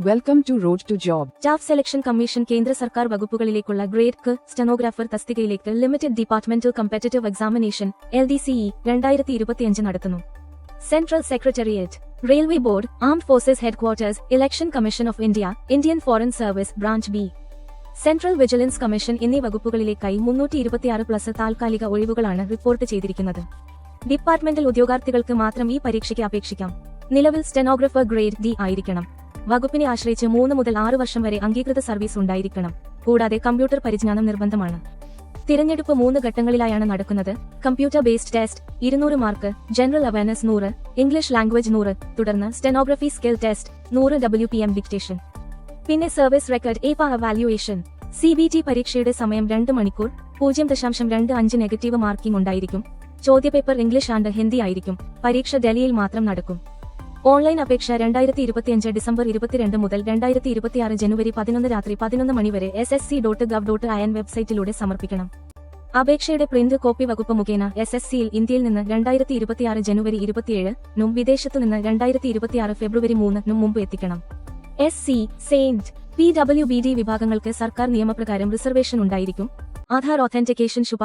Welcome to Road to Job. Staff selection commission കേന്ദ്ര സർക്കാർ വകുപ്പുകളിലേക്കുള്ള grade ക്ക് സ്റ്റെനോഗ്രാഫർ തസ്തികയിലേക്ക് ലിമിറ്റഡ് ഡിപ്പാർട്ട്മെന്റൽ കമ്പാറ്റിറ്റീവ് എക്സാമിനേഷൻ LDCE 2025 നടത്തുന്നു. Central secretariat, railway board, armed forces headquarters, election commission of India, Indian foreign service branch B, central vigilance commission എന്നീ വകുപ്പുകളിലേക്കായി 326+ താൽക്കാലിക ഒഴിവുകളാണ് report ചെയ്തിരിക്കുന്നത്. Departmental ഉദ്യോഗാർത്ഥികൾക്ക് മാത്രം ഈ പരീക്ഷയ്ക്ക് അപേക്ഷിക്കാം. നിലവിൽ സ്റ്റെനോഗ്രാഫർ ഗ്രേഡ് D ആയിരിക്കണം. വകുപ്പിനെ ആശ്രയിച്ച് 3 മുതൽ 6 വർഷം വരെ അംഗീകൃത സർവീസ് ഉണ്ടായിരിക്കണം. കൂടാതെ കമ്പ്യൂട്ടർ പരിജ്ഞാനം നിർബന്ധമാണ്. തിരഞ്ഞെടുപ്പ് 3 ഘട്ടങ്ങളിലായാണ് നടക്കുന്നത്. Computer based test 200 mark, general awareness 100, English language 100, തുടർന്ന് stenography skill test 100 WPM dictation. പിന്നെ സർവീസ് റെക്കോർഡ് എവാലുവേഷൻ. CBT പരീക്ഷയുടെ സമയം 2 മണിക്കൂർ, 0.25 നെഗറ്റീവ് മാർക്കിംഗ് ഉണ്ടായിരിക്കും. ചോദ്യപേപ്പർ ഇംഗ്ലീഷ് ആൻഡ് ഹിന്ദി ആയിരിക്കും. പരീക്ഷ ഡൽഹിയിൽ മാത്രം നടക്കും. ഓൺലൈൻ അപേക്ഷ 2025 ഡിസംബർ 22 മുതൽ 2026 ജനുവരി 11 രാത്രി 11 മണി വരെ ssc.gov.in വെബ്സൈറ്റിലൂടെ സമർപ്പിക്കണം. അപേക്ഷയുടെ പ്രിന്റ് കോപ്പി വകുപ്പ് മുഖേന SSCയിൽ ഇന്ത്യയിൽ നിന്ന് 2026 ജനുവരി 27-നും വിദേശത്തു നിന്ന് 2026 ഫെബ്രുവരി 3-നും മുമ്പ് എത്തിക്കണം. SC, സെയിന്റ്, PWBD വിഭാഗങ്ങൾക്ക് സർക്കാർ നിയമപ്രകാരം റിസർവേഷൻ ഉണ്ടായിരിക്കും. ആധാർ ഓഥന്റിക്കേഷൻ ശുപാർശ